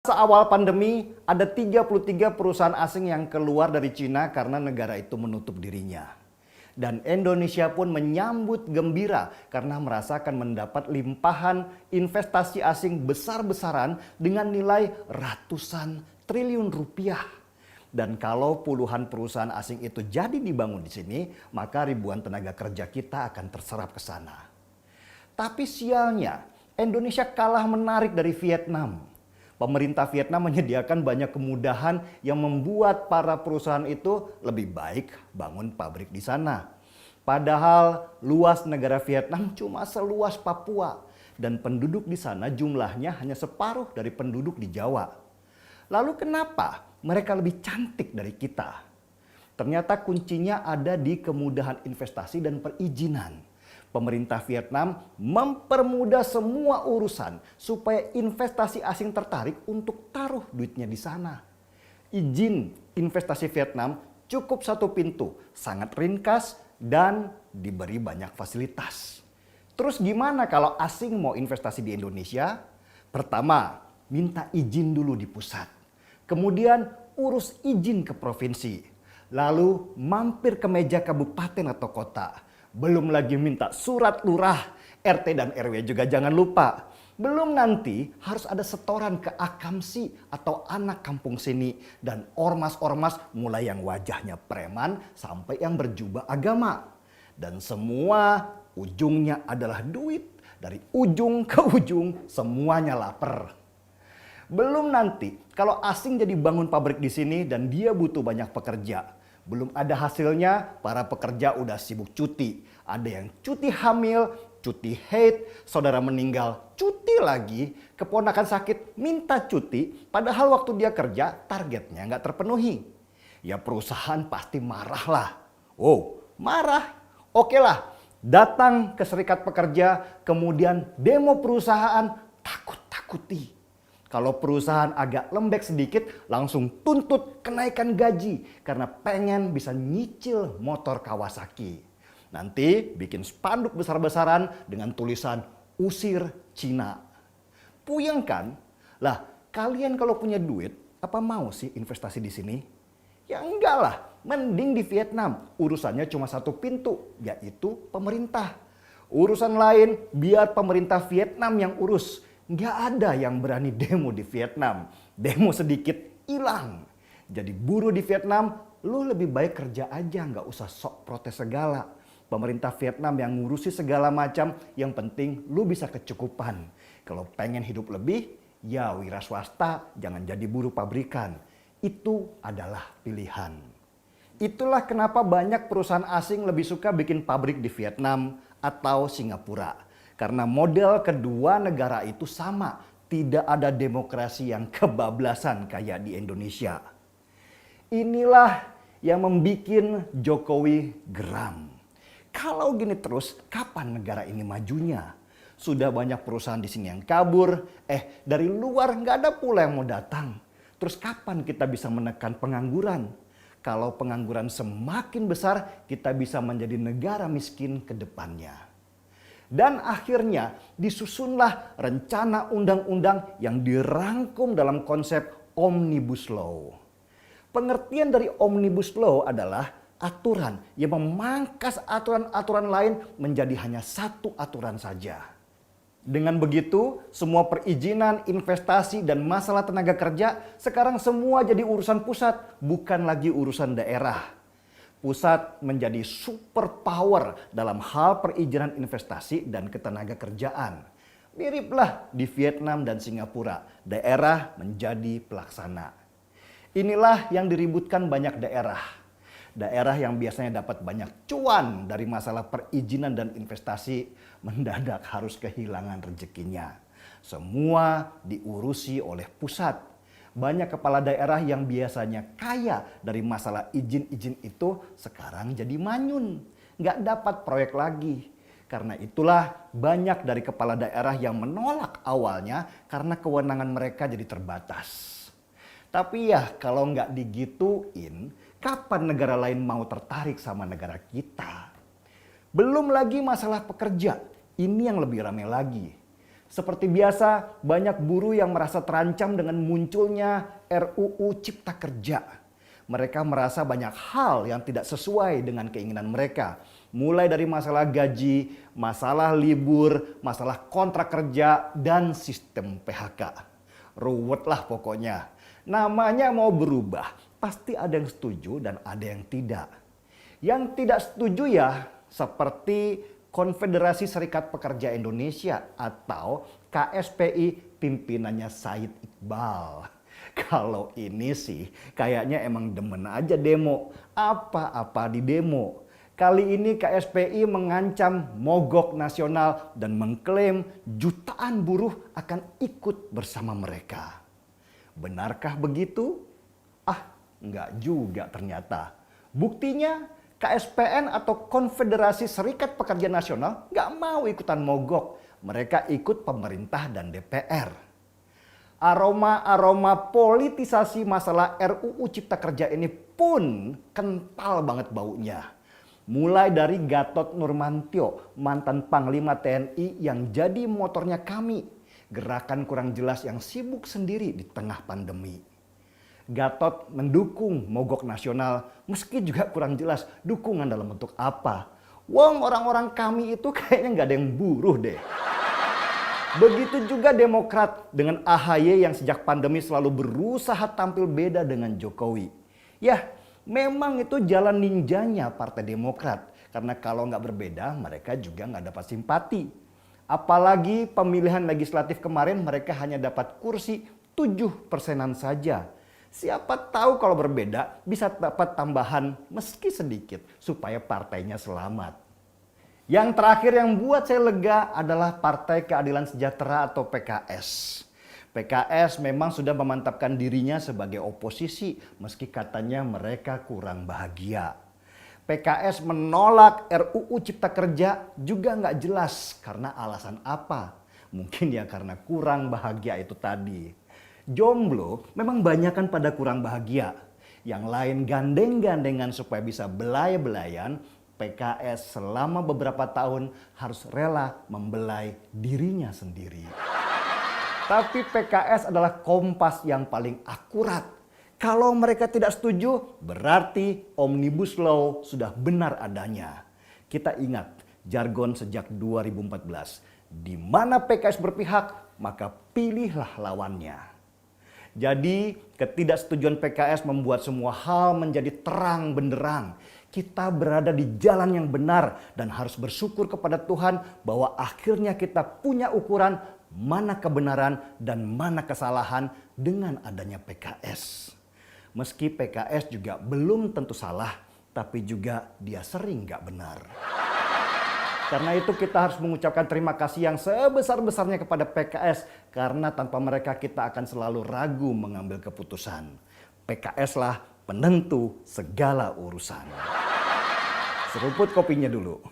Awal pandemi, ada 33 perusahaan asing yang keluar dari Cina karena negara itu menutup dirinya. Dan Indonesia pun menyambut gembira karena merasakan mendapat limpahan investasi asing besar-besaran dengan nilai ratusan triliun rupiah. Dan kalau puluhan perusahaan asing itu jadi dibangun di sini, maka ribuan tenaga kerja kita akan terserap ke sana. Tapi sialnya, Indonesia kalah menarik dari Vietnam. Pemerintah Vietnam menyediakan banyak kemudahan yang membuat para perusahaan itu lebih baik bangun pabrik di sana. Padahal luas negara Vietnam cuma seluas Papua dan penduduk di sana jumlahnya hanya separuh dari penduduk di Jawa. Lalu kenapa mereka lebih cantik dari kita? Ternyata kuncinya ada di kemudahan investasi dan perizinan. Pemerintah Vietnam mempermudah semua urusan supaya investasi asing tertarik untuk taruh duitnya di sana. Izin investasi Vietnam cukup satu pintu, sangat ringkas dan diberi banyak fasilitas. Terus gimana kalau asing mau investasi di Indonesia? Pertama, minta izin dulu di pusat. Kemudian urus izin ke provinsi. Lalu mampir ke meja kabupaten atau kota. Belum lagi minta surat lurah, RT dan RW juga jangan lupa. Belum nanti harus ada setoran ke akamsi atau anak kampung sini. Dan ormas-ormas mulai yang wajahnya preman sampai yang berjubah agama. Dan semua ujungnya adalah duit. Dari ujung ke ujung semuanya lapar. Belum nanti kalau asing jadi bangun pabrik di sini dan dia butuh banyak pekerja. Belum ada hasilnya, para pekerja udah sibuk cuti. Ada yang cuti hamil, cuti haid, saudara meninggal, cuti lagi, keponakan sakit, minta cuti. Padahal waktu dia kerja, targetnya nggak terpenuhi. Ya perusahaan pasti marah lah. Oh, marah? Oke lah, datang ke serikat pekerja, kemudian demo perusahaan, takut-takuti. Kalau perusahaan agak lembek sedikit, langsung tuntut kenaikan gaji karena pengen bisa nyicil motor Kawasaki. Nanti bikin spanduk besar-besaran dengan tulisan usir Cina. Puyeng kan? Lah, kalian kalau punya duit, apa mau sih investasi di sini? Ya enggak lah, mending di Vietnam. Urusannya cuma satu pintu, yaitu pemerintah. Urusan lain biar pemerintah Vietnam yang urus. Nggak ada yang berani demo di Vietnam. Demo sedikit hilang. Jadi buruh di Vietnam, lu lebih baik kerja aja, nggak usah sok protes segala. Pemerintah Vietnam yang ngurusi segala macam, yang penting lu bisa kecukupan. Kalau pengen hidup lebih, ya wira swasta, jangan jadi buruh pabrikan. Itu adalah pilihan. Itulah kenapa banyak perusahaan asing lebih suka bikin pabrik di Vietnam atau Singapura. Karena model kedua negara itu sama, tidak ada demokrasi yang kebablasan kayak di Indonesia. Inilah yang membuat Jokowi geram. Kalau gini terus, kapan negara ini majunya? Sudah banyak perusahaan di sini yang kabur, dari luar nggak ada pula yang mau datang. Terus kapan kita bisa menekan pengangguran? Kalau pengangguran semakin besar, kita bisa menjadi negara miskin ke depannya. Dan akhirnya disusunlah rencana undang-undang yang dirangkum dalam konsep Omnibus Law. Pengertian dari Omnibus Law adalah aturan yang memangkas aturan-aturan lain menjadi hanya satu aturan saja. Dengan begitu, semua perizinan, investasi, dan masalah tenaga kerja sekarang semua jadi urusan pusat, bukan lagi urusan daerah. Pusat menjadi superpower dalam hal perizinan investasi dan ketenaga kerjaan. Miriplah di Vietnam dan Singapura, daerah menjadi pelaksana. Inilah yang diributkan banyak daerah. Daerah yang biasanya dapat banyak cuan dari masalah perizinan dan investasi, mendadak harus kehilangan rezekinya. Semua diurusi oleh pusat. Banyak kepala daerah yang biasanya kaya dari masalah izin-izin itu sekarang jadi manyun. Nggak dapat proyek lagi. Karena itulah banyak dari kepala daerah yang menolak awalnya karena kewenangan mereka jadi terbatas. Tapi ya kalau nggak digituin, kapan negara lain mau tertarik sama negara kita? Belum lagi masalah pekerja, ini yang lebih ramai lagi. Seperti biasa, banyak buruh yang merasa terancam dengan munculnya RUU Cipta Kerja. Mereka merasa banyak hal yang tidak sesuai dengan keinginan mereka. Mulai dari masalah gaji, masalah libur, masalah kontrak kerja, dan sistem PHK. Ruwet lah pokoknya. Namanya mau berubah, pasti ada yang setuju dan ada yang tidak. Yang tidak setuju ya seperti Konfederasi Serikat Pekerja Indonesia atau KSPI pimpinannya Said Iqbal. Kalau ini sih kayaknya emang demen aja demo. Apa-apa di demo. Kali ini KSPI mengancam mogok nasional dan mengklaim jutaan buruh akan ikut bersama mereka. Benarkah begitu? Enggak juga ternyata. Buktinya KSPN atau Konfederasi Serikat Pekerja Nasional nggak mau ikutan mogok. Mereka ikut pemerintah dan DPR. Aroma-aroma politisasi masalah RUU Cipta Kerja ini pun kental banget baunya. Mulai dari Gatot Nurmantio, mantan Panglima TNI yang jadi motornya kami. Gerakan kurang jelas yang sibuk sendiri di tengah pandemi. Gatot mendukung mogok nasional meski juga kurang jelas dukungan dalam bentuk apa. Wong orang-orang kami itu kayaknya nggak ada yang buruh deh. Begitu juga Demokrat dengan AHY yang sejak pandemi selalu berusaha tampil beda dengan Jokowi. Ya memang itu jalan ninjanya Partai Demokrat. Karena kalau nggak berbeda mereka juga nggak dapat simpati. Apalagi pemilihan legislatif kemarin mereka hanya dapat kursi 7%-an saja. Siapa tahu kalau berbeda bisa dapat tambahan meski sedikit supaya partainya selamat. Yang terakhir yang buat saya lega adalah Partai Keadilan Sejahtera atau PKS. PKS memang sudah memantapkan dirinya sebagai oposisi meski katanya mereka kurang bahagia. PKS menolak RUU Cipta Kerja juga nggak jelas karena alasan apa. Mungkin ya karena kurang bahagia itu tadi. Jomblo memang banyakan pada kurang bahagia. Yang lain gandeng-gandengan supaya bisa belai-belayan. PKS selama beberapa tahun harus rela membelai dirinya sendiri. Tapi PKS adalah kompas yang paling akurat. Kalau mereka tidak setuju, berarti Omnibus Law sudah benar adanya. Kita ingat jargon sejak 2014. Di mana PKS berpihak, maka pilihlah lawannya. Jadi ketidaksetujuan PKS membuat semua hal menjadi terang benderang. Kita berada di jalan yang benar dan harus bersyukur kepada Tuhan bahwa akhirnya kita punya ukuran mana kebenaran dan mana kesalahan dengan adanya PKS. Meski PKS juga belum tentu salah, tapi juga dia sering gak benar. Karena itu kita harus mengucapkan terima kasih yang sebesar-besarnya kepada PKS. Karena tanpa mereka kita akan selalu ragu mengambil keputusan. PKS lah penentu segala urusan. Seruput kopinya dulu.